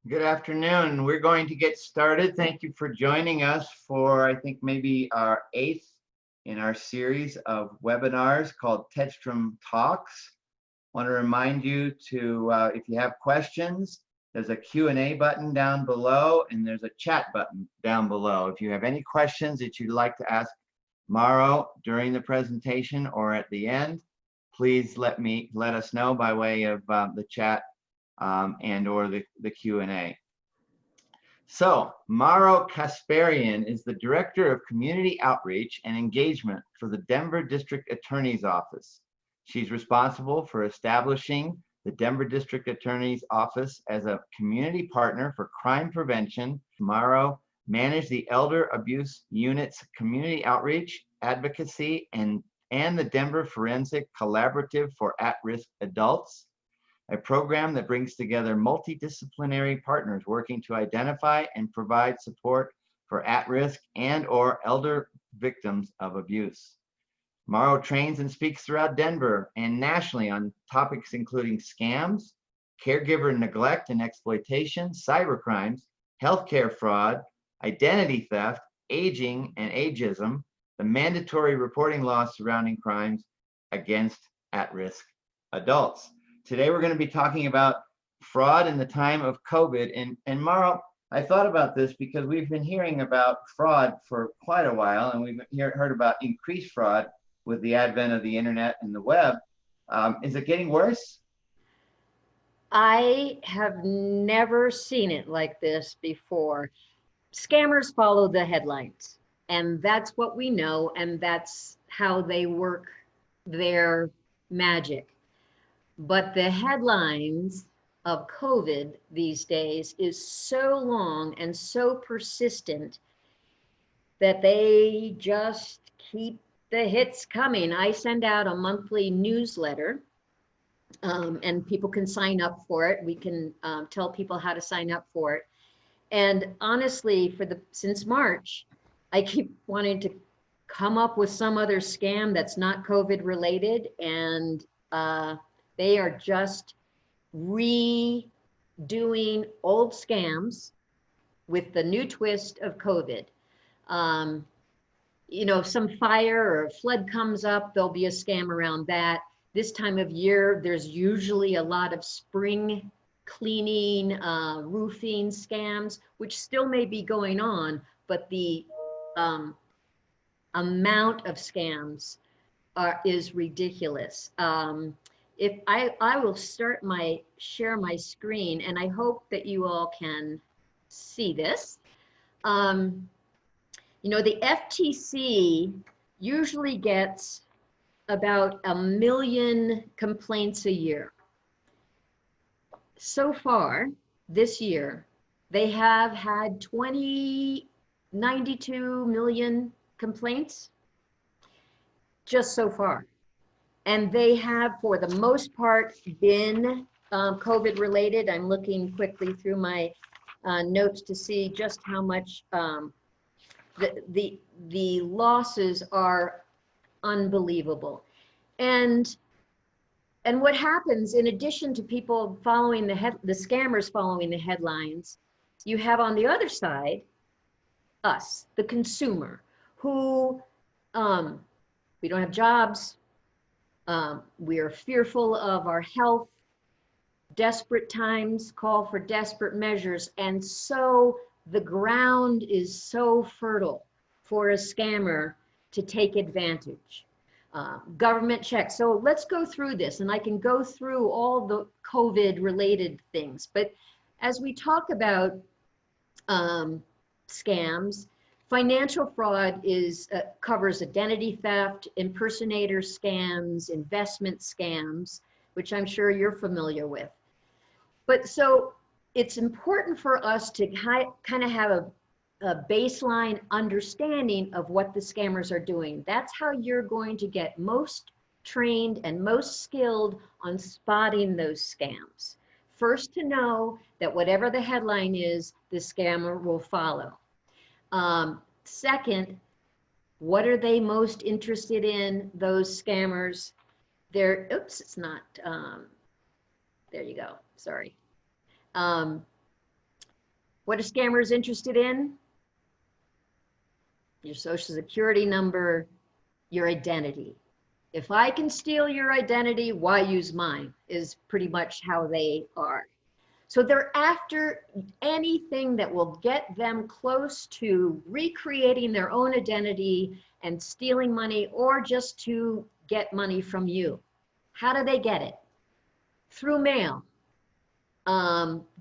Good afternoon. We're going to get started. Thank you for joining us for, I think, maybe our 8th in our series of webinars called Tedstrom Talks. I want to remind you to, if you have questions, there's a Q&A button down below and there's a chat button down below. If you have any questions that you'd like to ask Maro during the presentation or at the end, please let us know by way of the chat and or the Q&A. So Maro Casparian is the Director of Community Outreach and Engagement for the Denver District Attorney's Office. She's responsible for establishing the Denver District Attorney's Office as a community partner for crime prevention. Maro managed the Elder Abuse Unit's community outreach, advocacy, and the Denver Forensic Collaborative for At-Risk Adults, a program that brings together multidisciplinary partners working to identify and provide support for at-risk and or elder victims of abuse. Maro trains and speaks throughout Denver and nationally on topics including scams, caregiver neglect and exploitation, cybercrimes, healthcare fraud, identity theft, aging and ageism, the mandatory reporting laws surrounding crimes against at-risk adults. Today, we're going to be talking about fraud in the time of COVID. And Maro, I thought about this because we've been hearing about fraud for quite a while, and we've heard about increased fraud with the advent of the internet and the web. Is it getting worse? I have never seen it like this before. Scammers follow the headlines, and that's what we know, and that's how they work their magic. But the headlines of COVID these days is so long and so persistent that they just keep the hits coming. I send out a monthly newsletter, and people can sign up for it. We can tell people how to sign up for it. And honestly, since March, I keep wanting to come up with some other scam that's not COVID related, and they are just redoing old scams with the new twist of COVID. Some fire or flood comes up, there'll be a scam around that. This time of year, there's usually a lot of spring cleaning, roofing scams, which still may be going on, but the amount of scams is ridiculous. If I will share my screen, and I hope that you all can see this. The FTC usually gets about 1 million complaints a year. So far this year, they have had 92 million complaints just so far. And they have, for the most part, been COVID related. I'm looking quickly through my notes to see just how much the losses are unbelievable. And what happens, in addition to people following the scammers following the headlines, you have on the other side us, the consumer, who we don't have jobs. We are fearful of our health. Desperate times call for desperate measures. And so the ground is so fertile for a scammer to take advantage. Government checks. So let's go through this, and I can go through all the COVID related things. But as we talk about scams, financial fraud covers identity theft, impersonator scams, investment scams, which I'm sure you're familiar with. But so it's important for us to kind of have a baseline understanding of what the scammers are doing. That's how you're going to get most trained and most skilled on spotting those scams. First, to know that whatever the headline is, the scammer will follow. Second, what are they most interested in, those scammers? There you go, sorry. What are scammers interested in? Your social security number, your identity. If I can steal your identity, why use mine? Is pretty much how they are. So they're after anything that will get them close to recreating their own identity and stealing money, or just to get money from you. How do they get it? Through mail.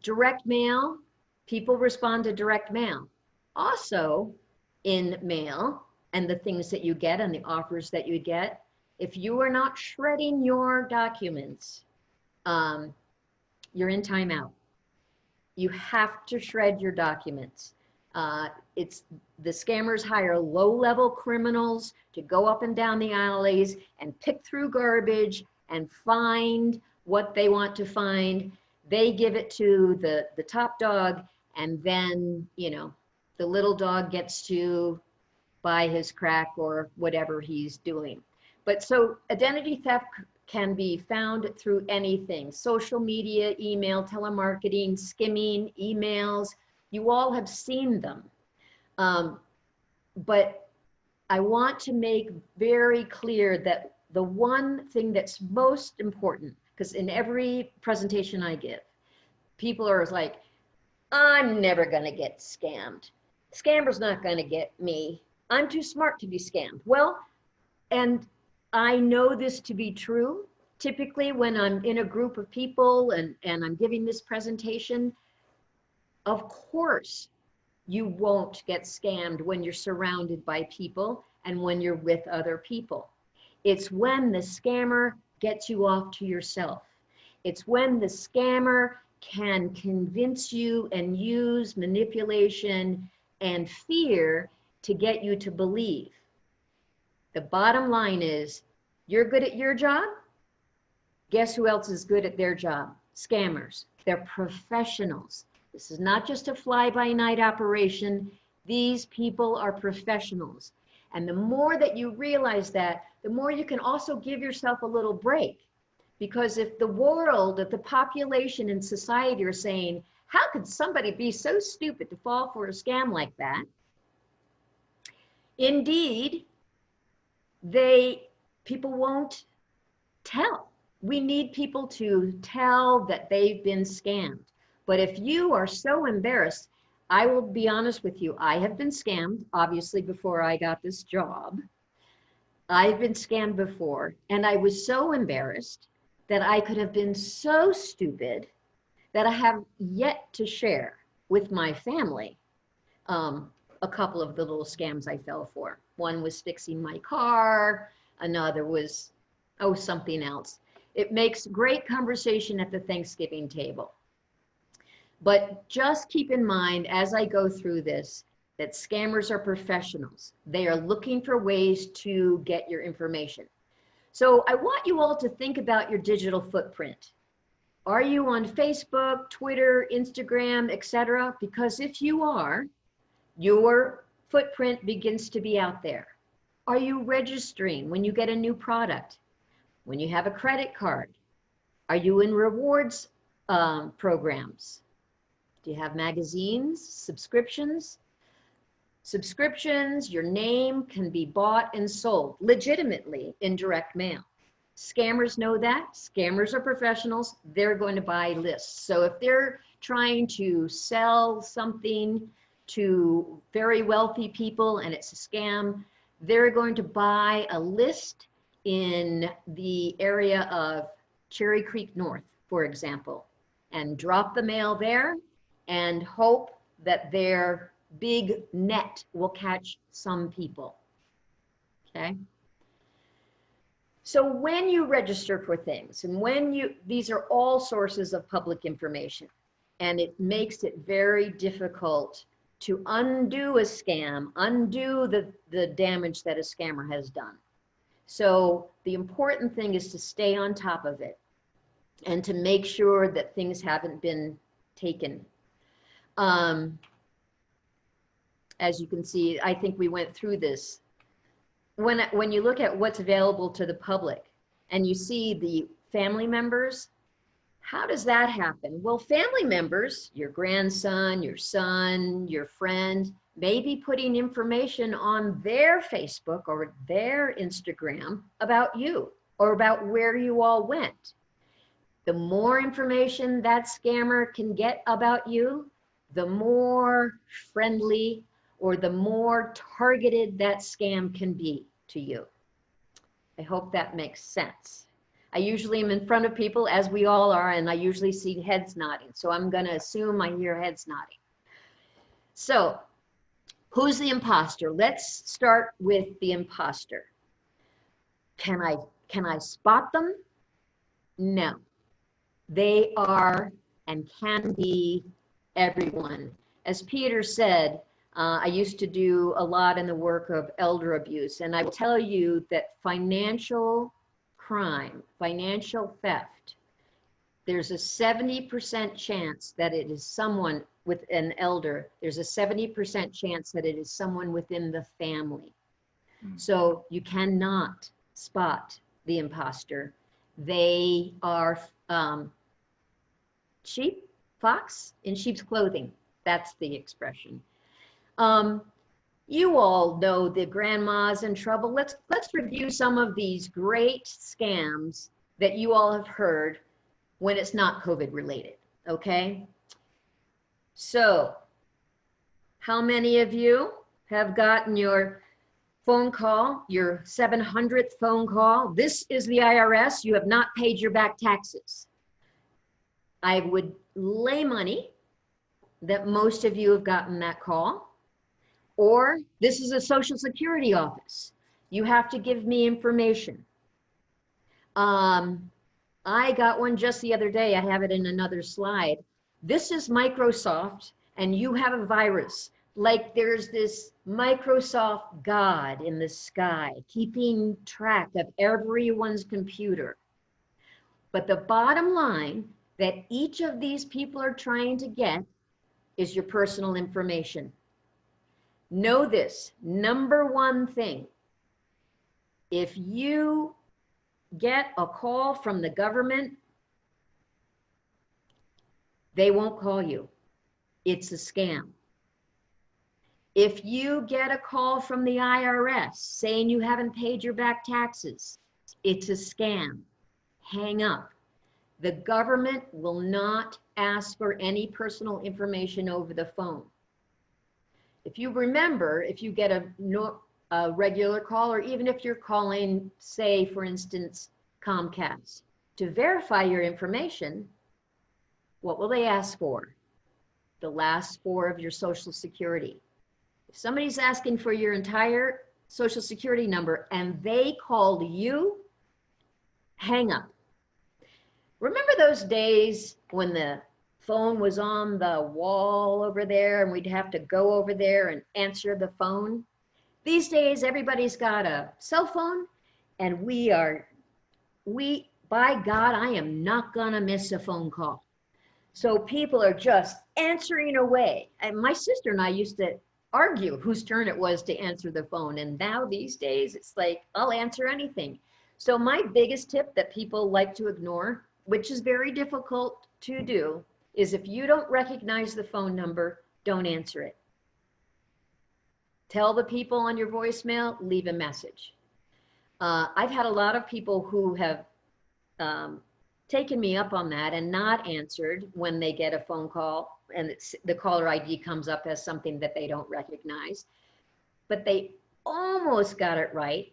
Direct mail, people respond to direct mail. Also, in mail and the things that you get and the offers that you get, if you are not shredding your documents, you're in timeout. You have to shred your documents. It's the scammers hire low-level criminals to go up and down the alleys and pick through garbage and find what they want to find. They give it to the top dog, and then, you know, the little dog gets to buy his crack or whatever he's doing. But so identity theft can be found through anything: social media, email, telemarketing, skimming, emails. You all have seen them. But I want to make very clear that the one thing that's most important, because in every presentation I give, people are like, I'm never going to get scammed. Scammer's not going to get me. I'm too smart to be scammed. Well, and I know this to be true. Typically, when I'm in a group of people and I'm giving this presentation, of course, you won't get scammed when you're surrounded by people and when you're with other people. It's when the scammer gets you off to yourself. It's when the scammer can convince you and use manipulation and fear to get you to believe. The bottom line is, you're good at your job. Guess who else is good at their job? Scammers. They're professionals. This is not just a fly-by-night operation. These people are professionals. And the more that you realize that, the more you can also give yourself a little break. Because if the world, if the population and society are saying, how could somebody be so stupid to fall for a scam like that? Indeed, people won't tell. We need people to tell that they've been scammed. But if you are so embarrassed, I will be honest with you, I have been scammed, obviously, before I got this job. I've been scammed before, and I was so embarrassed that I could have been so stupid that I have yet to share with my family a couple of the little scams I fell for. One was fixing my car, another was, something else. It makes great conversation at the Thanksgiving table. But just keep in mind, as I go through this, that scammers are professionals. They are looking for ways to get your information. So I want you all to think about your digital footprint. Are you on Facebook, Twitter, Instagram, etc.? Because if you are, your footprint begins to be out there. Are you registering when you get a new product? When you have a credit card? Are you in rewards programs? Do you have magazines, subscriptions? Subscriptions, your name can be bought and sold legitimately in direct mail. Scammers know that. Scammers are professionals. They're going to buy lists. So if they're trying to sell something to very wealthy people and it's a scam, they're going to buy a list in the area of Cherry Creek North, for example, and drop the mail there and hope that their big net will catch some people. Okay? So when you register for things, and these are all sources of public information, and it makes it very difficult to undo a scam, undo the damage that a scammer has done. So the important thing is to stay on top of it and to make sure that things haven't been taken. As you can see, I think we went through this. When you look at what's available to the public and you see the family members, How does that happen? Well, family members, your grandson, your son, your friend, may be putting information on their Facebook or their Instagram about you or about where you all went. The more information that scammer can get about you, the more friendly or the more targeted that scam can be to you. I hope that makes sense. I usually am in front of people, as we all are, and I usually see heads nodding. So I'm going to assume I hear heads nodding. So who's the imposter? Let's start with the imposter. Can I spot them? No. They are and can be everyone. As Peter said, I used to do a lot in the work of elder abuse, and I will tell you that financial crime, financial theft, there's a 70% chance that it is someone with an elder. There's a 70% chance that it is someone within the family. So you cannot spot the imposter. They are sheep, fox in sheep's clothing. That's the expression. You all know the grandma's in trouble. Let's review some of these great scams that you all have heard when it's not COVID related, okay? So, how many of you have gotten your phone call, your 700th phone call? This is the IRS. You have not paid your back taxes. I would lay money that most of you have gotten that call. Or this is a Social Security office. You have to give me information. I got one just the other day. I have it in another slide. This is Microsoft, and you have a virus. Like there's this Microsoft God in the sky, keeping track of everyone's computer. But the bottom line that each of these people are trying to get is your personal information. Know this, number one thing, if you get a call from the government, they won't call you. It's a scam. If you get a call from the IRS saying you haven't paid your back taxes, it's a scam. Hang up. The government will not ask for any personal information over the phone. If you remember, if you get a regular call, or even if you're calling, say, for instance, Comcast, to verify your information, what will they ask for? The last four of your Social Security. If somebody's asking for your entire Social Security number and they called you, hang up. Remember those days when the phone was on the wall over there and we'd have to go over there and answer the phone? These days, everybody's got a cell phone, and by God, I am not gonna miss a phone call. So people are just answering away. And my sister and I used to argue whose turn it was to answer the phone. And now these days, it's like, I'll answer anything. So my biggest tip that people like to ignore, which is very difficult to do, is if you don't recognize the phone number, don't answer it. Tell the people on your voicemail, leave a message. I've had a lot of people who have taken me up on that and not answered when they get a phone call and the caller ID comes up as something that they don't recognize. But they almost got it right.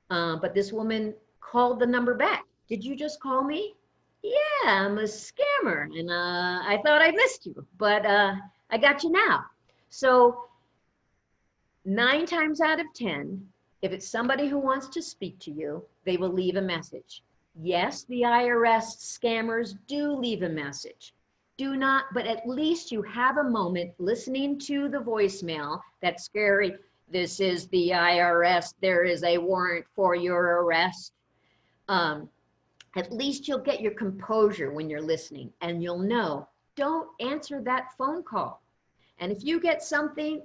But this woman called the number back. Did you just call me? Yeah, I'm a scammer, and I thought I missed you, but I got you now. So 9 times out of 10, if it's somebody who wants to speak to you, they will leave a message. Yes, the IRS scammers do leave a message. Do not, but at least you have a moment listening to the voicemail. That's scary. This is the IRS. There is a warrant for your arrest. At least you'll get your composure when you're listening, and you'll know, don't answer that phone call. And if you get something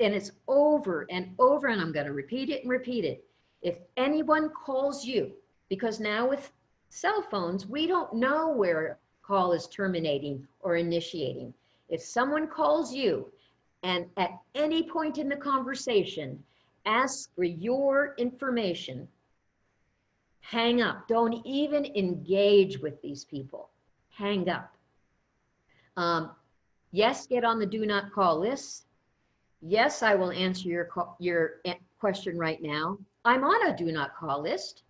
and it's over and over, and I'm going to repeat it and repeat it, if anyone calls you, because now with Cell phones, we don't know where a call is terminating or initiating. If someone calls you and at any point in the conversation asks for your information, hang up. Don't even engage with these people. Hang up. Yes, get on the do not call list. Yes, I will answer your question right now. I'm on a do not call list.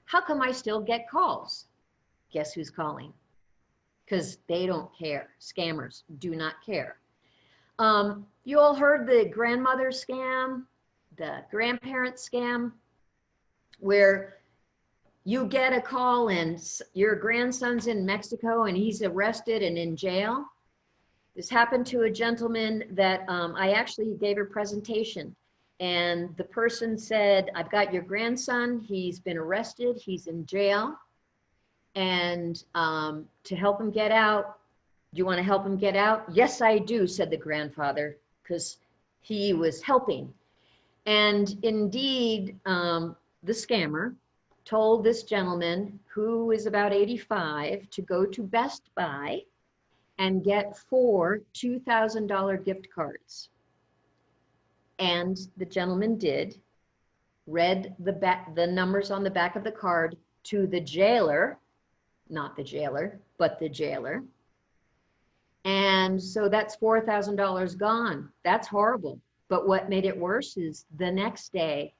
How come I still get calls? Guess who's calling? Because they don't care. Scammers do not care. You all heard the grandmother scam, the grandparent scam, where you get a call and your grandson's in Mexico and he's arrested and in jail. This happened to a gentleman that I actually gave a presentation, and the person said, I've got your grandson, he's been arrested, he's in jail, and to help him get out, do you want to help him get out? Yes, I do, said the grandfather, because he was helping. And indeed, the scammer told this gentleman, who is about 85, to go to Best Buy and get 4 $2,000 gift cards. And the gentleman did, read the numbers on the back of the card to the jailer, not the jailer, but the jailer. And so that's $4,000 gone. That's horrible. But what made it worse is the next day,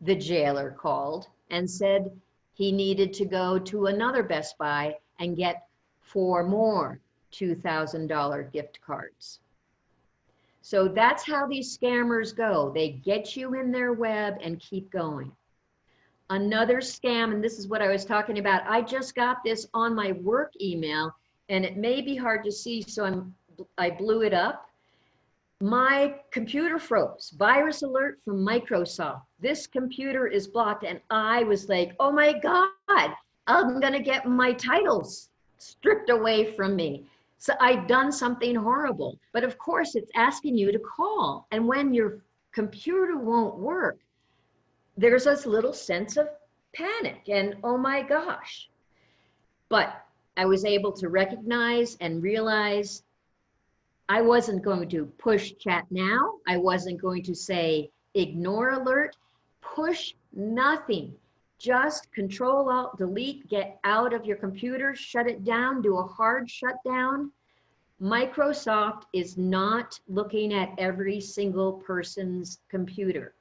the jailer called and said he needed to go to another Best Buy and get 4 more $2,000 gift cards. So that's how these scammers go. They get you in their web and keep going. Another scam, and this is what I was talking about. I just got this on my work email, and it may be hard to see, so I blew it up. My computer froze. Virus alert from Microsoft. This computer is blocked, and I was like, oh my God, I'm gonna get my titles stripped away from me. So I've done something horrible. But of course, it's asking you to call. And when your computer won't work, there's this little sense of panic and, oh my gosh. But I was able to recognize and realize I wasn't going to push chat now. I wasn't going to say ignore alert, push nothing. Just Control Alt Delete, get out of your computer, shut it down, do a hard shutdown. Microsoft is not looking at every single person's computer.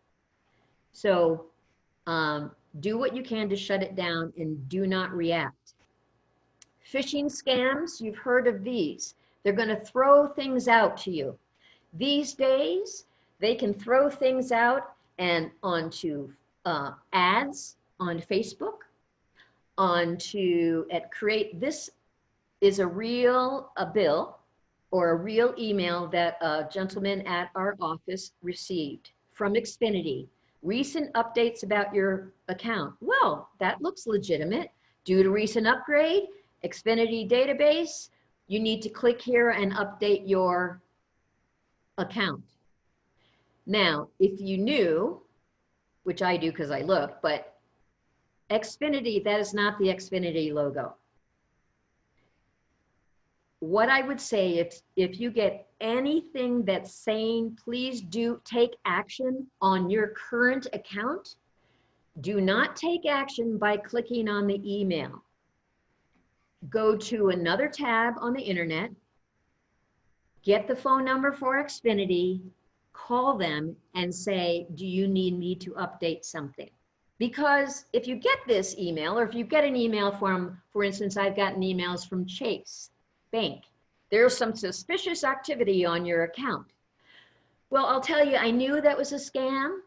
So do what you can to shut it down and do not react. Phishing scams, you've heard of these. They're going to throw things out to you. These days, they can throw things out and onto ads on Facebook, create, this is a bill or a real email that a gentleman at our office received from Xfinity. Recent updates about your account. Well, that looks legitimate. Due to recent upgrade, Xfinity database, you need to click here and update your account. Now, if you knew, which I do because I look, but Xfinity, that is not the Xfinity logo. What I would say, if you get anything that's saying, please do take action on your current account, do not take action by clicking on the email. Go to another tab on the internet, get the phone number for Xfinity, call them and say, do you need me to update something? Because if you get this email, or if you get an email from, for instance, I've gotten emails from Chase Bank, there's some suspicious activity on your account. Well, I'll tell you, I knew that was a scam,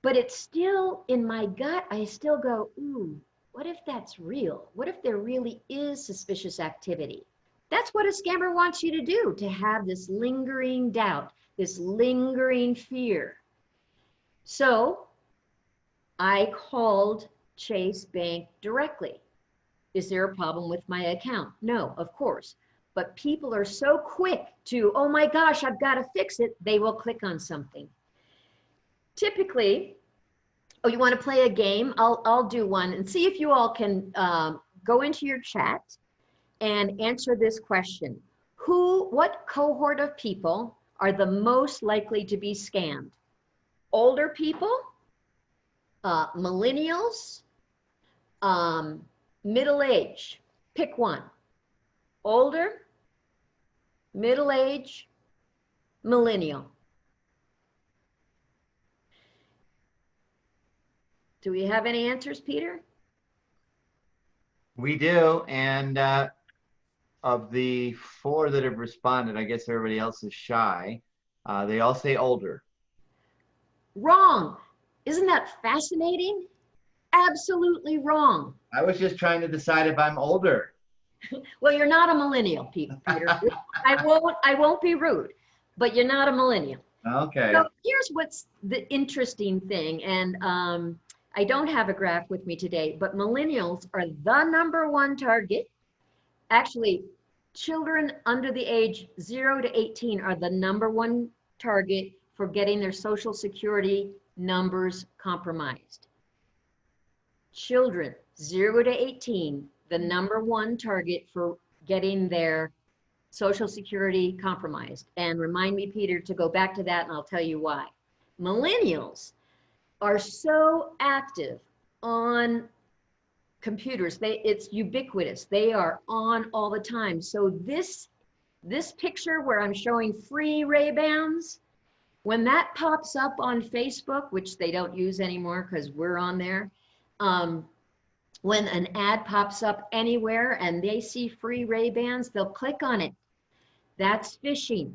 but it's still in my gut, I still go, ooh, what if that's real? What if there really is suspicious activity? That's what a scammer wants you to do, to have this lingering doubt, this lingering fear. So I called Chase Bank directly. Is there a problem with my account? No, of course. But people are so quick to, oh my gosh, I've got to fix it. They will click on something. Typically, oh, you want to play a game? I'll do one and see if you all can go into your chat and answer this question. What cohort of people are the most likely to be scammed? Older people, millennials, middle age. Pick one. Older, middle age, millennial. Do we have any answers, Peter? We do, and of the 4 that have responded, I guess everybody else is shy. They all say older. Wrong. Isn't that fascinating? Absolutely wrong. I was just trying to decide if I'm older. Well, you're not a millennial, Peter. I won't be rude, but you're not a millennial. Okay. So here's what's the interesting thing, and I don't have a graph with me today, but millennials are the #1 target. Actually, children under the age 0 to 18 are the #1 target for getting their social security numbers compromised. Children 0 to 18, the #1 target for getting their social security compromised. And remind me, Peter, to go back to that, and I'll tell you why. Millennials are so active on computers. It's ubiquitous. They are on all the time. So this picture where I'm showing free Ray-Bans, when that pops up on Facebook, which they don't use anymore because we're on there, when an ad pops up anywhere and they see free Ray-Bans, they'll click on it. That's phishing.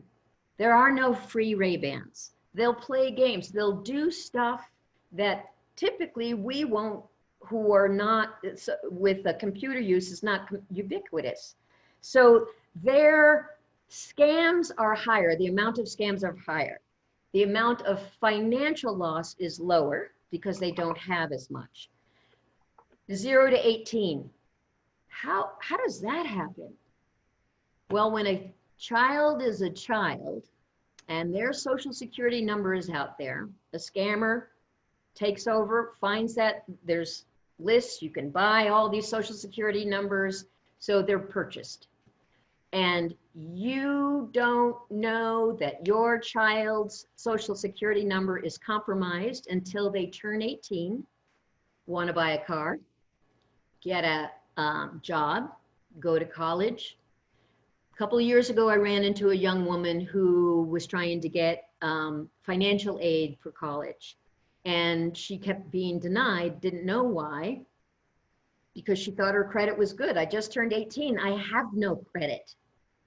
There are no free Ray-Bans. They'll play games. They'll do stuff that typically we won't, who are not, with a computer use, is not ubiquitous. So their scams are higher. The amount of scams are higher. The amount of financial loss is lower because they don't have as much. 0 to 18. How does that happen? Well, when a child is a child and their social security number is out there, a scammer takes over, finds that there's lists, you can buy all these social security numbers, so they're purchased. And you don't know that your child's social security number is compromised until they turn 18, want to buy a car, get a job, go to college. A couple of years ago, I ran into a young woman who was trying to get financial aid for college. And she kept being denied, didn't know why, because she thought her credit was good. I just turned 18. I have no credit.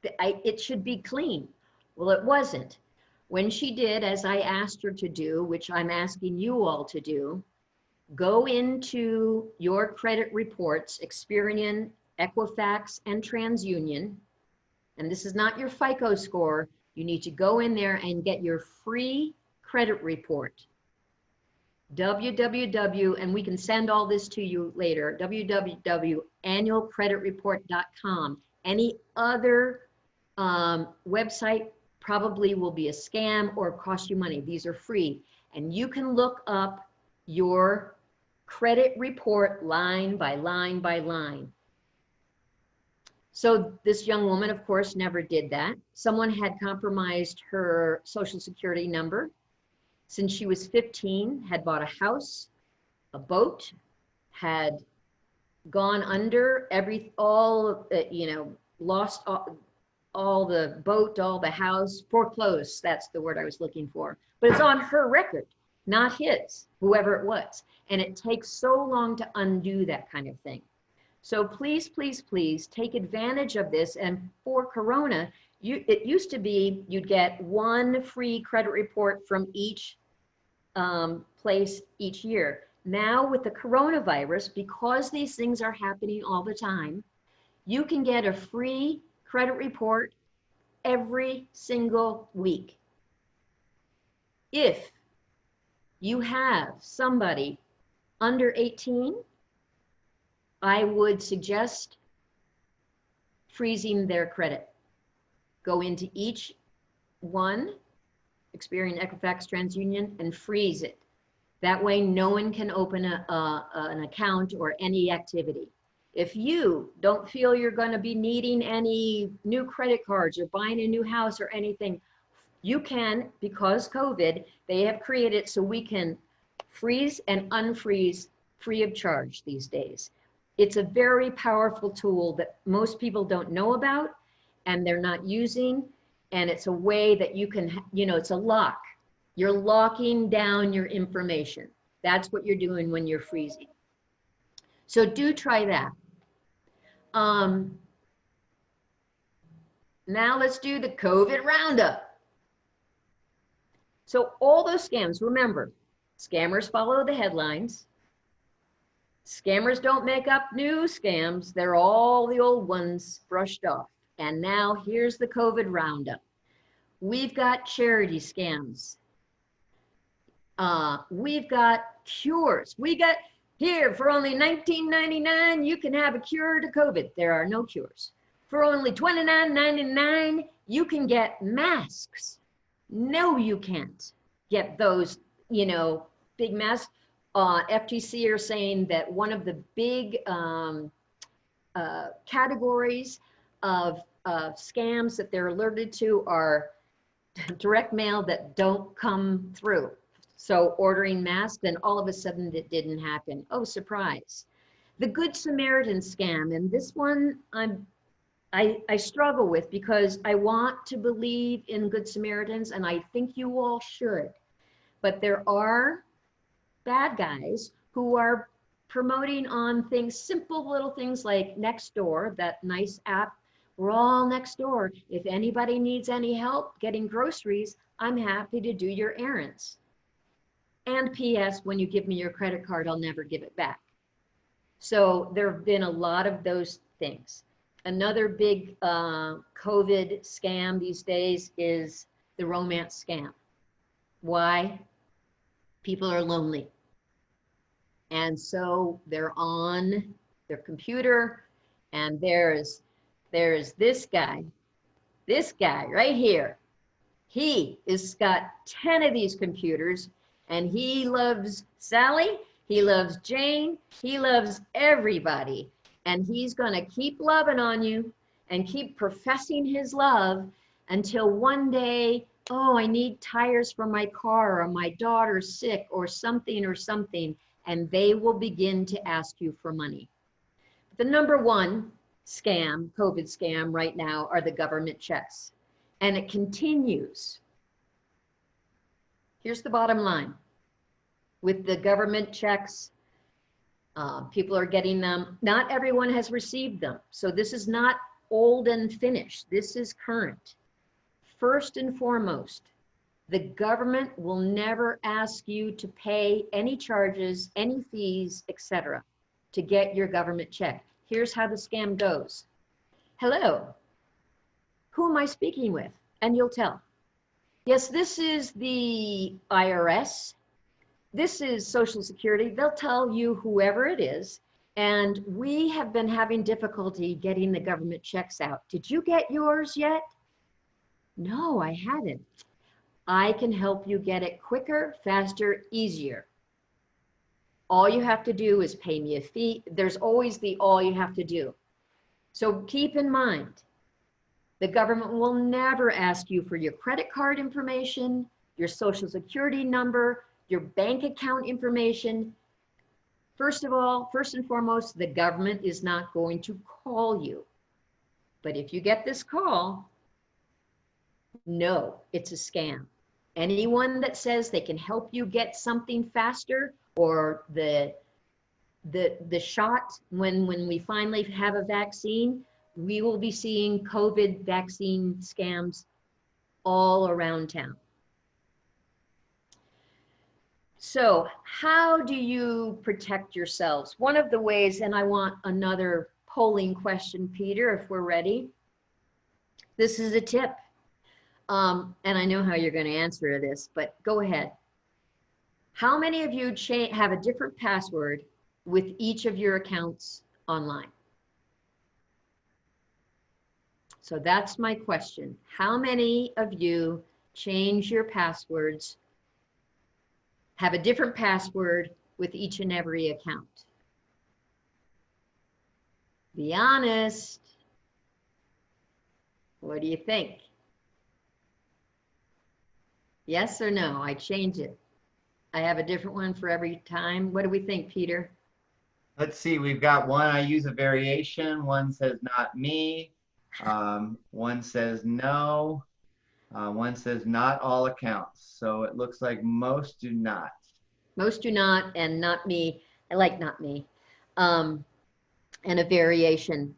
It should be clean. Well, it wasn't. When she did, as I asked her to do, which I'm asking you all to do, go into your credit reports, Experian, Equifax, and TransUnion. And this is not your FICO score. You need to go in there and get your free credit report. and we can send all this to you later, www.annualcreditreport.com. Any other website probably will be a scam or cost you money. These are free. And you can look up your credit report line by line by line. So this young woman, of course, never did that. Someone had compromised her social security number. Since she was 15, had bought a house, a boat, had gone under lost all the boat, all the house, foreclosed. That's the word I was looking for. But it's on her record, not his, whoever it was. And it takes so long to undo that kind of thing. So please, please, please take advantage of this. And for Corona, it used to be you'd get one free credit report from each place each year. Now with the coronavirus, because these things are happening all the time, you can get a free credit report every single week. If you have somebody under 18, I would suggest freezing their credit. Go into each one, Experian, Equifax, TransUnion, and freeze it. That way, no one can open an account or any activity. If you don't feel you're going to be needing any new credit cards or buying a new house or anything, you can, because COVID, they have created so we can freeze and unfreeze free of charge these days. It's a very powerful tool that most people don't know about and they're not using. And it's a way that you can, it's a lock. You're locking down your information. That's what you're doing when you're freezing. So do try that. Now let's do the COVID roundup. So all those scams, remember, scammers follow the headlines. Scammers don't make up new scams. They're all the old ones brushed off. And now here's the COVID roundup. We've got charity scams. We've got cures. We got here for only $19.99, you can have a cure to COVID. There are no cures. For only $29.99, you can get masks. No, you can't get those, big masks. FTC are saying that one of the big categories of scams that they're alerted to are direct mail that don't come through. So ordering masks, and all of a sudden it didn't happen. Oh, surprise. The Good Samaritan scam, and this one I struggle with because I want to believe in Good Samaritans, and I think you all should. But there are bad guys who are promoting on things, simple little things like Nextdoor, that nice app. We're all next door. If anybody needs any help getting groceries, I'm happy to do your errands. And P.S., when you give me your credit card, I'll never give it back. So there have been a lot of those things. Another big COVID scam these days is the romance scam. Why? People are lonely. And so they're on their computer, and there's this guy right here. He has got 10 of these computers, and he loves Sally, he loves Jane, he loves everybody. And he's going to keep loving on you and keep professing his love until one day, oh, I need tires for my car, or my daughter's sick, or something, and they will begin to ask you for money. The number one scam, COVID scam right now, are the government checks. And it continues. Here's the bottom line. With the government checks, people are getting them. Not everyone has received them. So this is not old and finished. This is current. First and foremost, the government will never ask you to pay any charges, any fees, etc., to get your government check. Here's how the scam goes. Hello, who am I speaking with? And you'll tell. Yes, this is the IRS. This is Social Security. They'll tell you whoever it is. And we have been having difficulty getting the government checks out. Did you get yours yet? No, I haven't. I can help you get it quicker, faster, easier. All you have to do is pay me a fee. There's always the all you have to do. So keep in mind, the government will never ask you for your credit card information, your Social Security number, your bank account information. First of all, first and foremost, the government is not going to call you. But if you get this call, no, it's a scam. Anyone that says they can help you get something faster, or the shot when we finally have a vaccine, we will be seeing COVID vaccine scams all around town. So how do you protect yourselves? One of the ways, and I want another polling question, Peter, if we're ready. This is a tip. And I know how you're going to answer this, but go ahead. How many of you have a different password with each of your accounts online? So that's my question. How many of you change your passwords, have a different password with each and every account? Be honest. What do you think? Yes or no? I change it. I have a different one for every time. What do we think, Peter? Let's see, we've got one, I use a variation. One says not me. One says no. One says not all accounts. So it looks like most do not. Most do not, and not me. I like not me. And a variation.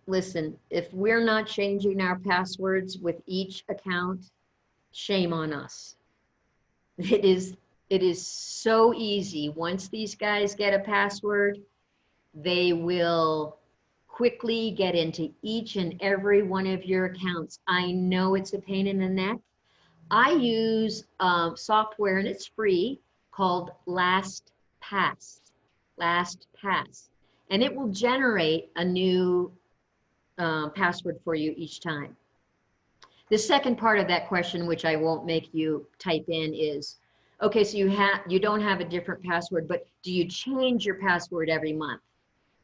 Listen, if we're not changing our passwords with each account, shame on us. It is so easy. Once these guys get a password, they will quickly get into each and every one of your accounts. I know it's a pain in the neck. I use software, and it's free, called LastPass. LastPass. And it will generate a new password for you each time. The second part of that question, which I won't make you type in, is, okay, so you don't have a different password, but do you change your password every month?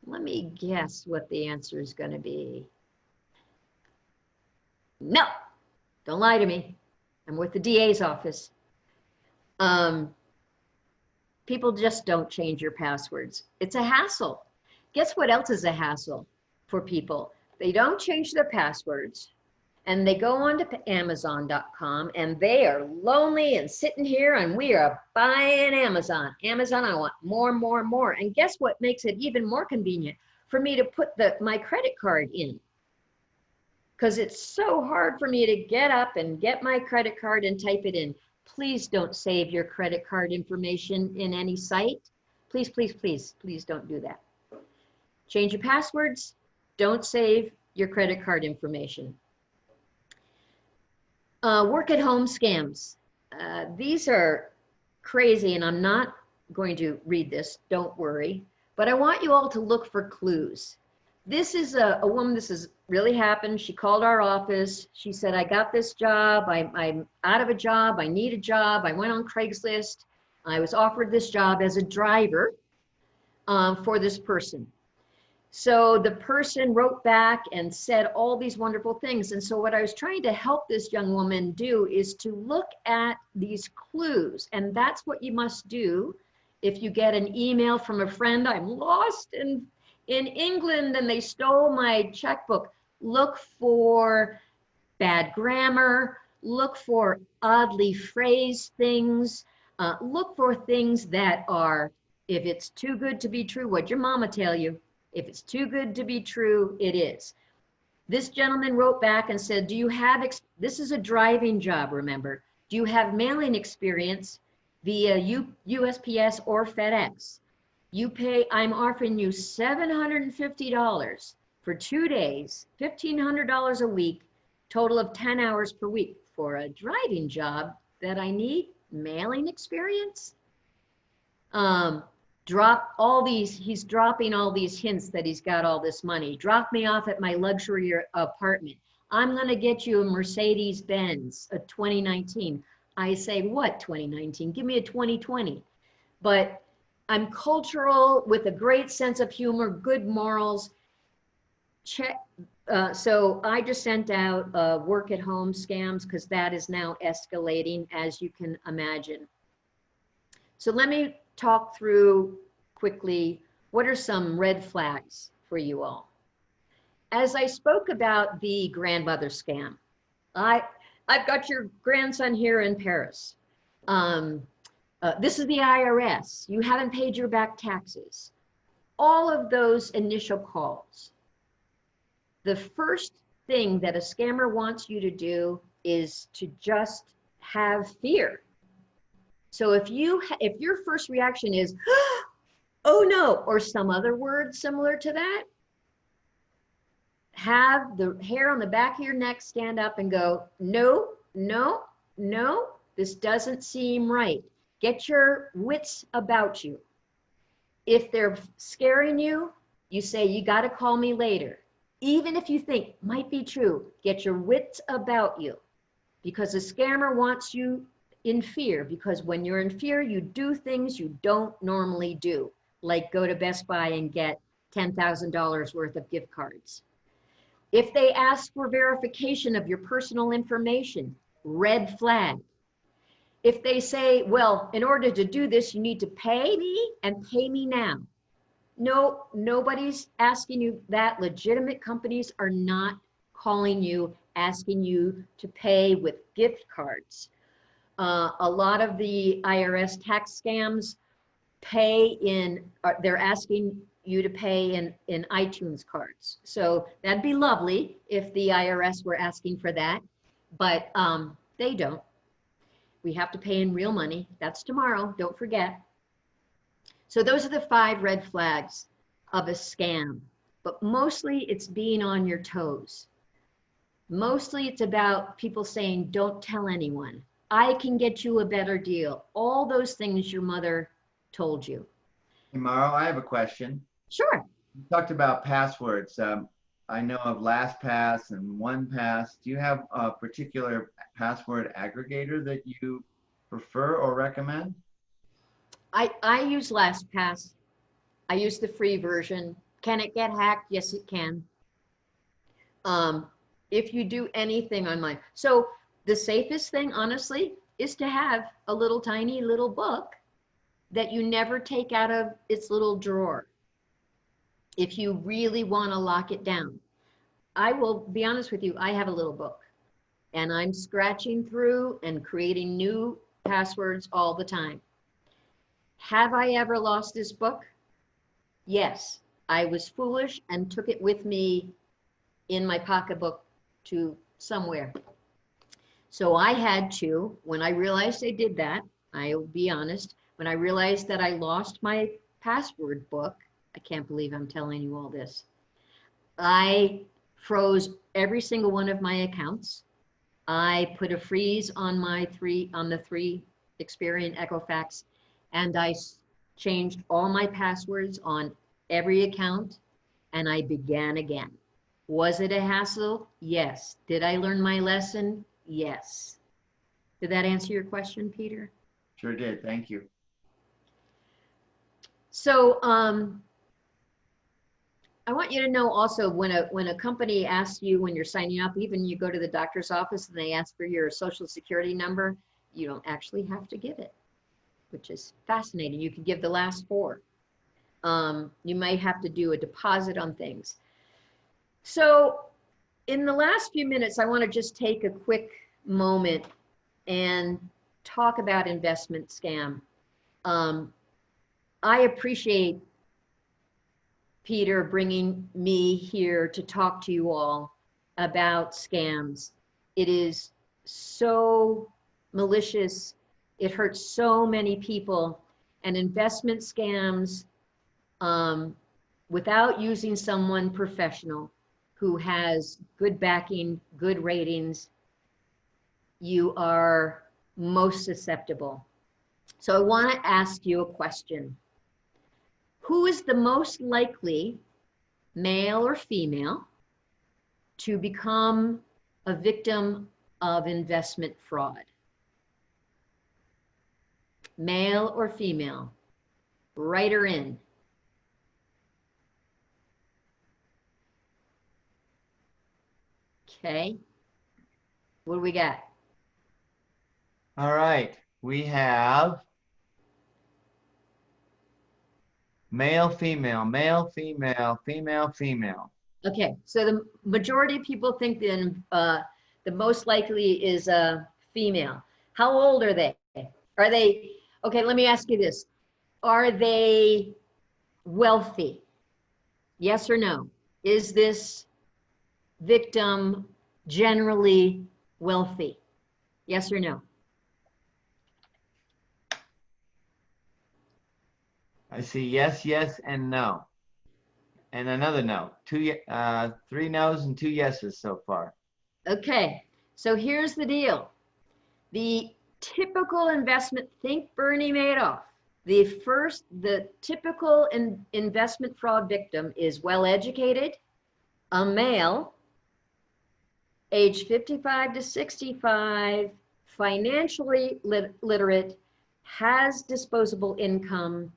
Let me guess what the answer is going to be. No, don't lie to me. I'm with the DA's office. People just don't change your passwords. It's a hassle. Guess what else is a hassle for people? They don't change their passwords, and they go on to Amazon.com, and they are lonely and sitting here, and we are buying Amazon. Amazon, I want more, more, more. And guess what makes it even more convenient? For me to put my credit card in. Because it's so hard for me to get up and get my credit card and type it in. Please don't save your credit card information in any site. Please, please, please, please don't do that. Change your passwords. Don't save your credit card information. Work at home scams. These are crazy, and I'm not going to read this, don't worry, but I want you all to look for clues. This is a woman, this has really happened. She called our office. She said, I got this job. I'm out of a job. I need a job. I went on Craigslist. I was offered this job as a driver for this person. So the person wrote back and said all these wonderful things. And so what I was trying to help this young woman do is to look at these clues. And that's what you must do if you get an email from a friend. I'm lost in England and they stole my checkbook. Look for bad grammar. Look for oddly phrased things. Look for things that are, if it's too good to be true, what'd your mama tell you? If it's too good to be true, it is. This gentleman wrote back and said, do you have, this is a driving job, remember. Do you have mailing experience via USPS or FedEx? You pay, I'm offering you $750 for 2 days, $1,500 a week, total of 10 hours per week for a driving job that I need mailing experience. Drop all these, he's dropping all these hints that he's got all this money. Drop me off at my luxury apartment. I'm going to get you a Mercedes-Benz, a 2019. I say, what 2019? Give me a 2020. But I'm cultural with a great sense of humor, good morals. Check. So I just sent out work at home scams because that is now escalating, as you can imagine. So let me talk through quickly what are some red flags for you all. As I spoke about the grandmother scam, I've got your grandson here in Paris. This is the IRS. You haven't paid your back taxes. All of those initial calls. The first thing that a scammer wants you to do is to just have fear. So if your first reaction is, oh no, or some other word similar to that, have the hair on the back of your neck stand up and go, no, no, no, this doesn't seem right. Get your wits about you. If they're scaring you, you say, you got to call me later. Even if you think might be true, get your wits about you, because a scammer wants you in fear, because when you're in fear, you do things you don't normally do, like go to Best Buy and get $10,000 worth of gift cards. If they ask for verification of your personal information, red flag. If they say, well, in order to do this, you need to pay me and pay me now. No, nobody's asking you that. Legitimate companies are not calling you, asking you to pay with gift cards. A lot of the IRS tax scams they're asking you to pay in iTunes cards. So that'd be lovely if the IRS were asking for that, but they don't. We have to pay in real money. That's tomorrow, don't forget. So those are the 5 red flags of a scam, but mostly it's being on your toes. Mostly it's about people saying, don't tell anyone. I can get you a better deal. All those things your mother told you. Hey, Maro, I have a question. Sure. You talked about passwords. I know of LastPass and OnePass. Do you have a particular password aggregator that you prefer or recommend? I use LastPass. I use the free version. Can it get hacked? Yes, it can. If you do anything on mine. So the safest thing, honestly, is to have a little tiny little book that you never take out of its little drawer. If you really want to lock it down. I will be honest with you, I have a little book and I'm scratching through and creating new passwords all the time. Have I ever lost this book? Yes, I was foolish and took it with me in my pocketbook to somewhere. So I had to, when I realized I did that, I'll be honest, when I realized that I lost my password book, I can't believe I'm telling you all this. I froze every single one of my accounts. I put a freeze on the 3 Experian Equifax, and I changed all my passwords on every account, and I began again. Was it a hassle? Yes. Did I learn my lesson? Yes. Did that answer your question, Peter? Sure did. Thank you. So I want you to know also when a company asks you when you're signing up, even you go to the doctor's office and they ask for your social security number, you don't actually have to give it, which is fascinating. You could give the last 4. You might have to do a deposit on things. So in the last few minutes, I want to just take a quick moment and talk about investment scam. I appreciate Peter bringing me here to talk to you all about scams. It is so malicious. It hurts so many people. And investment scams, without using someone professional who has good backing, good ratings, you are most susceptible. So I want to ask you a question. Who is the most likely, male or female, to become a victim of investment fraud? Male or female? Write her in. Okay. What do we got? All right. We have male, female, male, female, female, female. Okay, so the majority of people think the most likely is a female. How old are they? Are they, okay, let me ask you this. Are they wealthy? Yes or no? Is this victim generally wealthy? Yes or no? I see yes, yes, and no. And another no. 3 no's and 2 yeses so far. Okay, so here's the deal. The typical investment, think Bernie Madoff. The typical investment fraud victim is well-educated, a male, age 55 to 65, financially literate, has disposable income,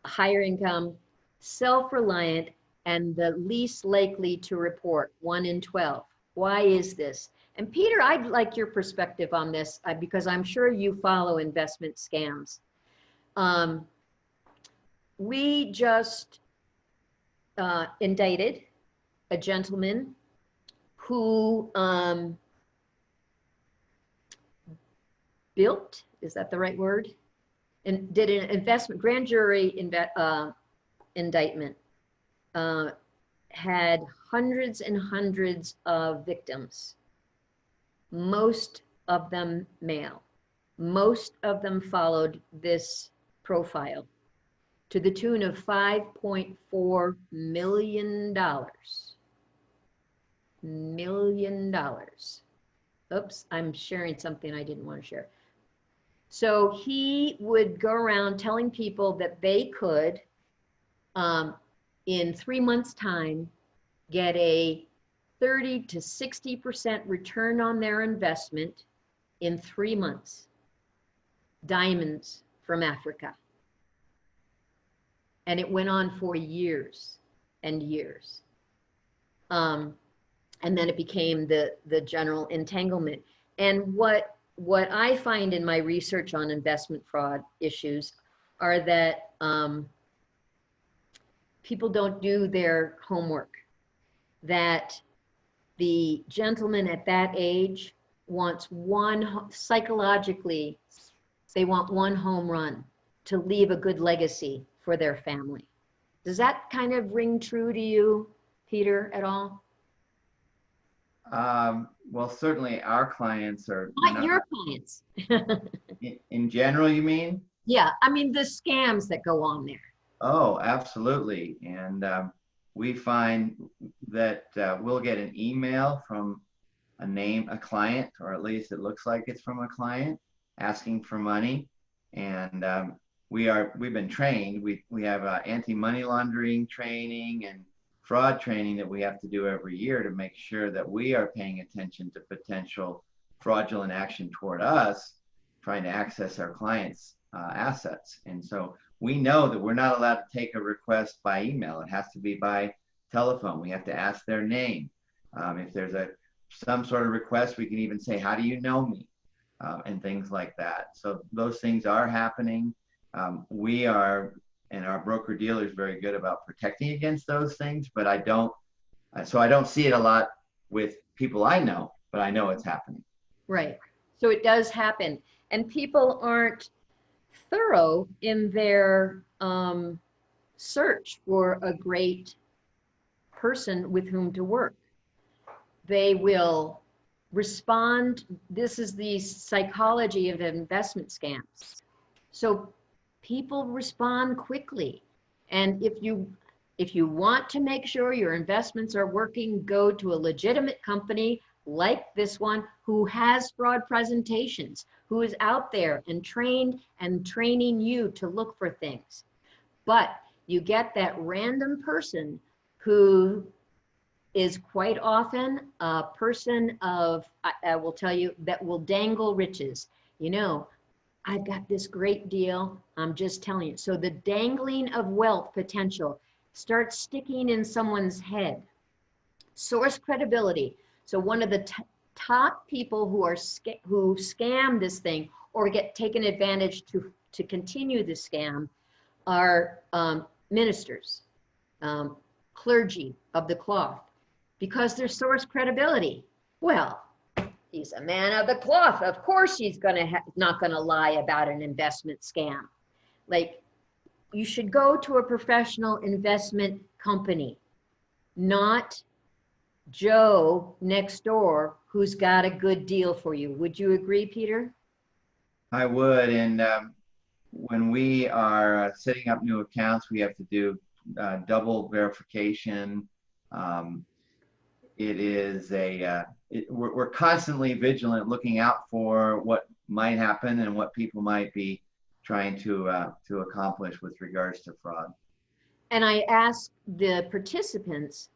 higher income, self-reliant, and the least likely to report, 1 in 12. Why is this? And Peter, I'd like your perspective on this because I'm sure you follow investment scams. We just indicted a gentleman who built, is that the right word? And did an investment, grand jury indictment, had hundreds and hundreds of victims, most of them male. Most of them followed this profile to the tune of $5.4 million. Million dollars. Oops, I'm sharing something I didn't want to share. So he would go around telling people that they could, in 3 months' time, get a 30 to 60% return on their investment in 3 months. Diamonds from Africa. And it went on for years and years. And then it became the general entanglement. And what I find in my research on investment fraud issues are that people don't do their homework, that the gentleman at that age wants psychologically, they want one home run to leave a good legacy for their family. Does that kind of ring true to you, Peter, at all? Well, certainly our clients are Not your clients. in general, you mean? Yeah, I mean the scams that go on there. Oh, absolutely. And we find that we'll get an email from a client, or at least it looks like it's from a client asking for money. And we've been trained. We have anti-money laundering training and fraud training that we have to do every year to make sure that we are paying attention to potential fraudulent action toward us, trying to access our clients' assets. And so we know that we're not allowed to take a request by email. It has to be by telephone. We have to ask their name. If there's some sort of request, we can even say, "How do you know me?" And things like that. So those things are happening. We are, and our broker dealer is very good about protecting against those things, but I don't see it a lot with people I know, but I know it's happening. Right. So it does happen. And people aren't thorough in their search for a great person with whom to work. They will respond. This is the psychology of investment scams. So people respond quickly. And if you want to make sure your investments are working, go to a legitimate company like this one who has fraud presentations, who is out there and training you to look for things. But you get that random person who is quite often a person of, I will tell you, that will dangle riches. You know, I've got this great deal, I'm just telling you. So the dangling of wealth potential starts sticking in someone's head. Source credibility. So one of the top people who scam this thing or get taken advantage to continue the scam are ministers, clergy of the cloth, because their source credibility. Well, he's a man of the cloth. Of course he's not gonna lie about an investment scam. Like, you should go to a professional investment company, not Joe next door who's got a good deal for you. Would you agree, Peter? I would. And when we are setting up new accounts, we have to do double verification. We're constantly vigilant, looking out for what might happen and what people might be trying to accomplish with regards to fraud. And I ask the participants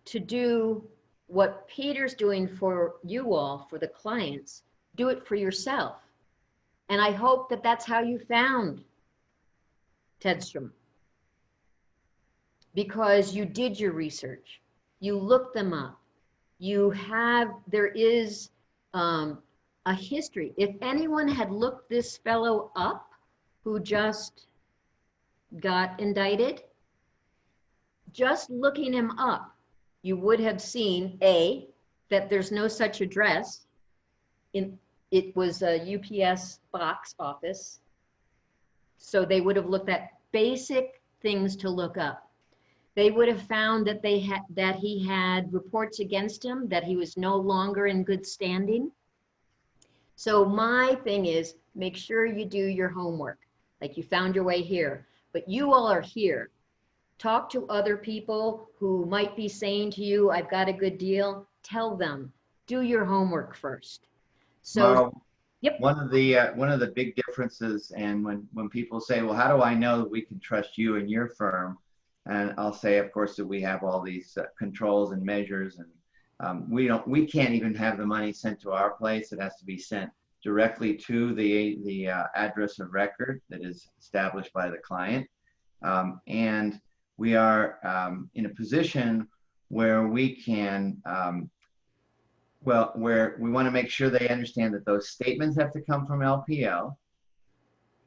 to do what Peter's doing for you all, for the clients, do it for yourself. And I hope that that's how you found Tedstrom. because you did your research, you looked them up, there is a history. If anyone had looked this fellow up who just got indicted, just looking him up, you would have seen that there's no such address. It was a UPS box office. So they would have looked at basic things to look up. They would have found that he had reports against him, that he was no longer in good standing. So my thing is, make sure you do your homework. Like, you found your way here, but you all are here. Talk to other people who might be saying to you, I've got a good deal. Tell them, do your homework first. So, Maro, yep. one of the big differences, and when people say, well, how do I know that we can trust you and your firm? And I'll say, of course, that we have all these controls and measures, and we can't even have the money sent to our place. It has to be sent directly to the address of record that is established by the client. And we are in a position where we can, where we want to make sure they understand that those statements have to come from LPL.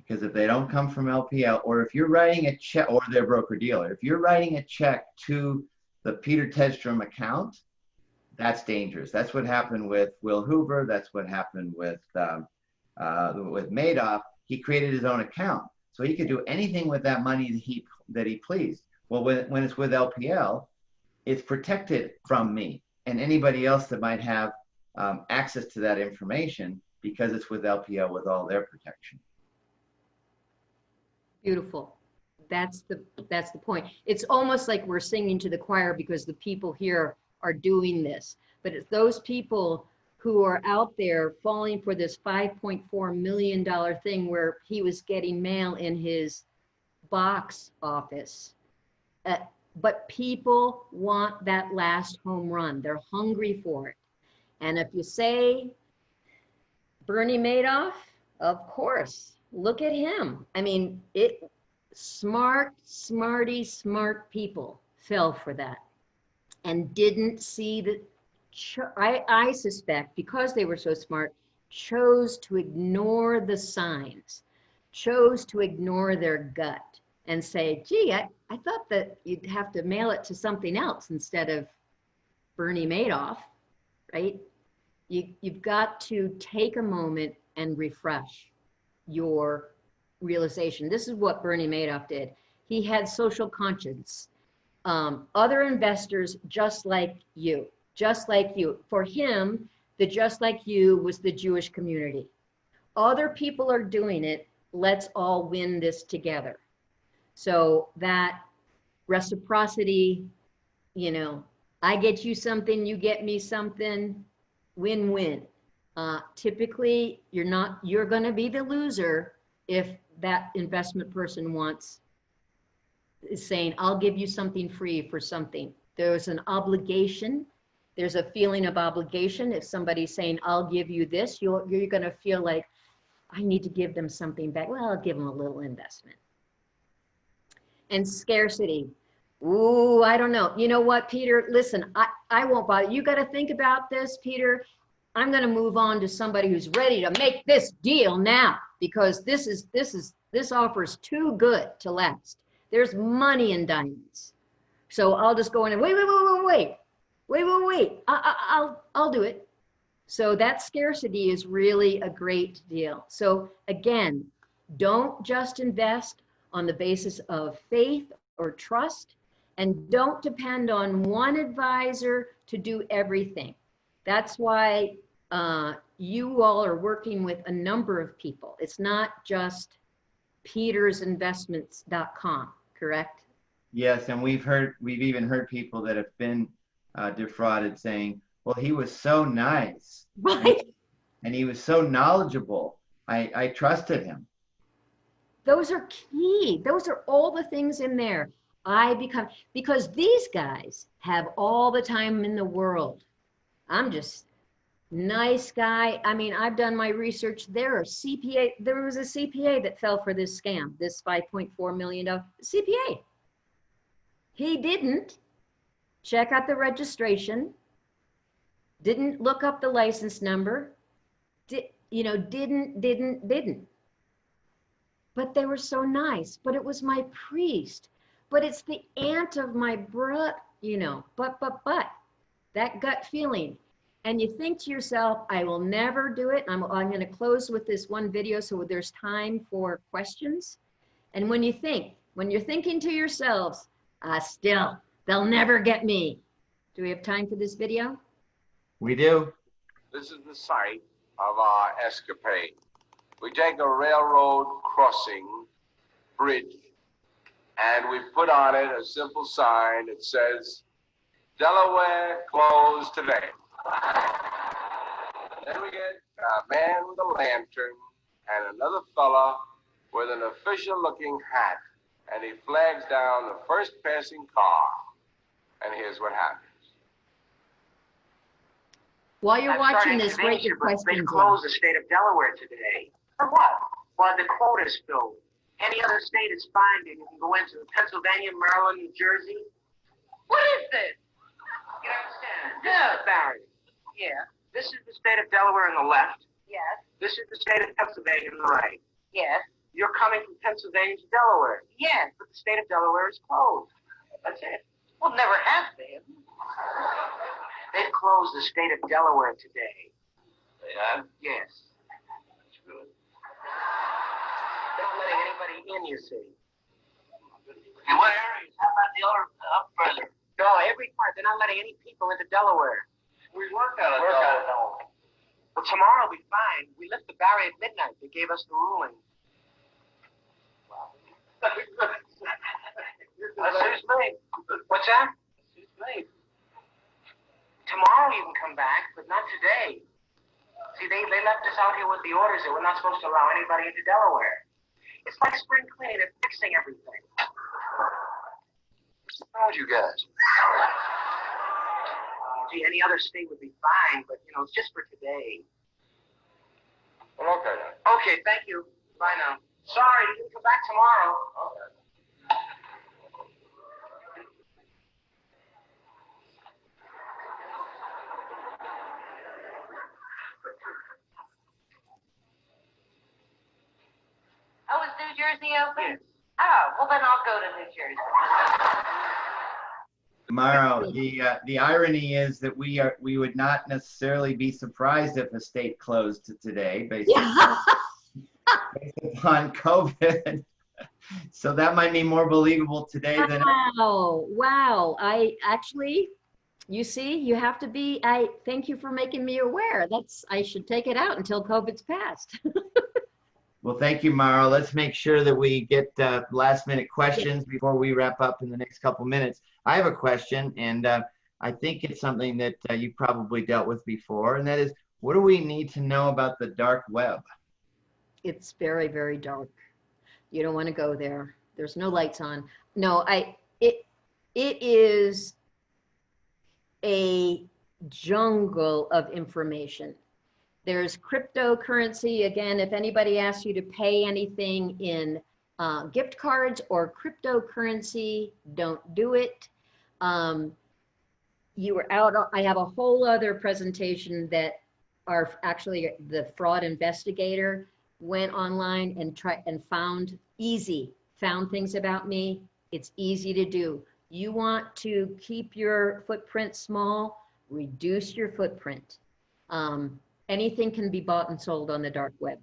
Because if they don't come from LPL, or if you're writing a check, or their broker dealer, if you're writing a check to the Peter Tedstrom account, that's dangerous. That's what happened with Will Hoover. That's what happened with Madoff. He created his own account, so he could do anything with that money that he pleased. Well, when it's with LPL, it's protected from me and anybody else that might have access to that information, because it's with LPL with all their protection. Beautiful. That's the point. It's almost like we're singing to the choir because the people here are doing this. But it's those people who are out there falling for this $5.4 million thing where he was getting mail in his box office. But people want that last home run. They're hungry for it. And if you say Bernie Madoff, of course. Look at him. I mean, smart people fell for that and didn't see that. I suspect, because they were so smart, chose to ignore the signs, chose to ignore their gut and say, gee, I thought that you'd have to mail it to something else instead of Bernie Madoff, right? You've got to take a moment and refresh your realization. This is what Bernie Madoff did. He had social conscience. Other investors just like you. For him, the just like you was the Jewish community. Other people are doing it. Let's all win this together. So that reciprocity, I get you something, you get me something, win-win. Typically, you're going to be the loser if that investment person is saying, I'll give you something free for something. There's an obligation. There's a feeling of obligation. If somebody's saying, I'll give you this, you're going to feel like, I need to give them something back. Well, I'll give them a little investment. And scarcity. Ooh, I don't know. You know what, Peter? Listen, I won't bother. You got to think about this, Peter. I'm going to move on to somebody who's ready to make this deal now, because this offer is too good to last. There's money in diamonds. So I'll just go in and wait. I'll do it. So that scarcity is really a great deal. So again, don't just invest on the basis of faith or trust, and don't depend on one advisor to do everything. That's why you all are working with a number of people. It's not just petersinvestments.com, correct? Yes, and we've even heard people that have been defrauded saying, well, he was so nice. Right. And he was so knowledgeable. I trusted him. Those are key. Those are all the things in there. Because these guys have all the time in the world. I'm just nice guy. I mean, I've done my research. There was a CPA that fell for this scam, this $5.4 million CPA. He didn't check out the registration, didn't look up the license number, didn't. But they were so nice. But it was my priest. But it's the aunt of my brother, but that gut feeling. And you think to yourself, I will never do it. I'm going to close with this one video so there's time for questions. And when you're thinking to yourselves, still, they'll never get me. Do we have time for this video? We do. This is the site of our escapade. We take a railroad crossing bridge and we put on it a simple sign that says, Delaware closed today. Then we get a man with a lantern and another fella with an official looking hat, and he flags down the first passing car. And here's what happens. While you're watching this, write your questions. They closed the state of Delaware today. For what? Well, the quota's filled. Any other state is fine. You can go into Pennsylvania, Maryland, New Jersey. What is this? You understand? This is the barrier. Yeah. This is the state of Delaware on the left. Yes. This is the state of Pennsylvania on the right. Yes. You're coming from Pennsylvania to Delaware. Yes, but the state of Delaware is closed. That's it. Well, never has been. They've closed the state of Delaware today. They have? Yes. That's good. They're not letting anybody in, you see. In what areas? How about the other up further? No, every part. They're not letting any people into Delaware. We work out of Delaware. Well, tomorrow will be fine. We left the barrier at midnight. They gave us the ruling. Excuse me. What's that? Excuse me. Tomorrow you can come back, but not today. See, they left us out here with the orders that we're not supposed to allow anybody into Delaware. It's like spring cleaning. They're fixing everything. How'd you guys? Gee, any other state would be fine, but, it's just for today. Well, okay then. Okay, thank you. Bye now. Sorry, you can come back tomorrow. Okay. Oh, is New Jersey open? Yes. Oh, well then I'll go to New Jersey. Maro, the irony is that we would not necessarily be surprised if a state closed today based upon COVID. So that might be more believable today than Wow. You see, you have to be, thank you for making me aware. I should take it out until COVID's passed. Well, thank you, Maro. Let's make sure that we get last minute questions before we wrap up in the next couple minutes. I have a question, and I think it's something that you probably dealt with before, and that is, what do we need to know about the dark web? It's very, very dark. You don't want to go there. There's no lights on. No, it is a jungle of information. There's cryptocurrency. Again, if anybody asks you to pay anything in gift cards or cryptocurrency, don't do it. You were out. I have a whole other presentation that actually the fraud investigator went online and found things about me. It's easy to do. You want to keep your footprint small, reduce your footprint. Anything can be bought and sold on the dark web.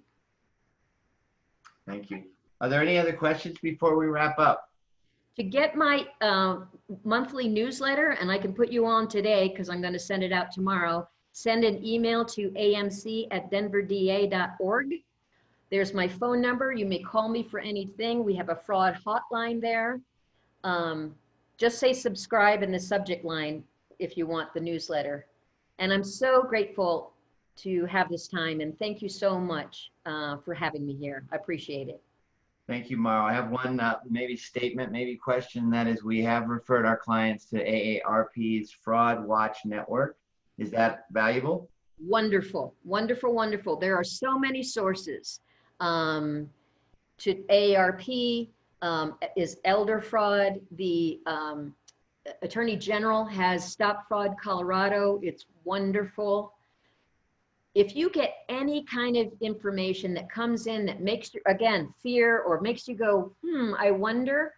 Thank you. Are there any other questions before we wrap up? To get my monthly newsletter, and I can put you on today because I'm going to send it out tomorrow, send an email to amc@denverda.org. There's my phone number. You may call me for anything. We have a fraud hotline there. Just say subscribe in the subject line if you want the newsletter. And I'm so grateful to have this time, and thank you so much for having me here. I appreciate it. Thank you, Maro. I have one maybe statement, maybe question. That is, we have referred our clients to AARP's Fraud Watch Network. Is that valuable? Wonderful, wonderful, wonderful. There are so many sources. To AARP is elder fraud. The Attorney General has Stop Fraud Colorado. It's wonderful. If you get any kind of information that comes in that makes you, again, fear or makes you go, I wonder,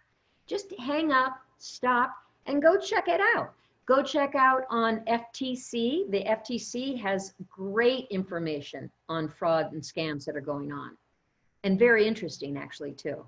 just hang up, stop, and go check it out. Go check out on FTC. The FTC has great information on fraud and scams that are going on, and very interesting actually too.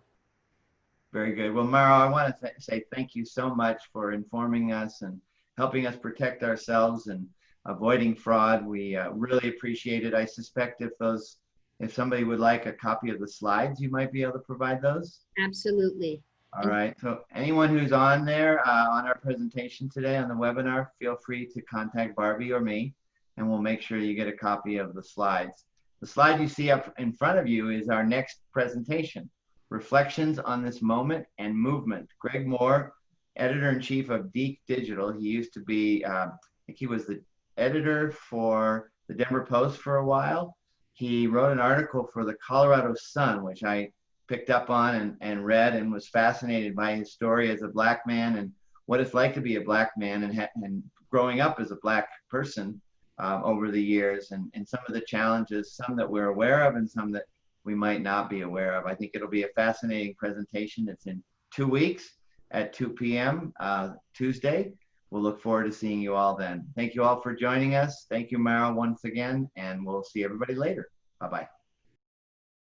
Very good. Well, Maro, I want to say thank you so much for informing us and helping us protect ourselves and avoiding fraud. We really appreciate it. I suspect if somebody would like a copy of the slides, you might be able to provide those. Absolutely. All right. So anyone who's on there on our presentation today on the webinar, feel free to contact Barbie or me, and we'll make sure you get a copy of the slides. The slide you see up in front of you is our next presentation, Reflections on This Moment and Movement. Greg Moore, editor-in-chief of Deke Digital. He used to be, I think he was the editor for the Denver Post for a while. He wrote an article for the Colorado Sun, which I picked up on and read, and was fascinated by his story as a black man and what it's like to be a black man and growing up as a black person over the years, and some of the challenges, some that we're aware of and some that we might not be aware of. I think it'll be a fascinating presentation. It's in 2 weeks at 2 p.m. Tuesday. We'll look forward to seeing you all then. Thank you all for joining us. Thank you, Maro, once again, and we'll see everybody later. Bye-bye.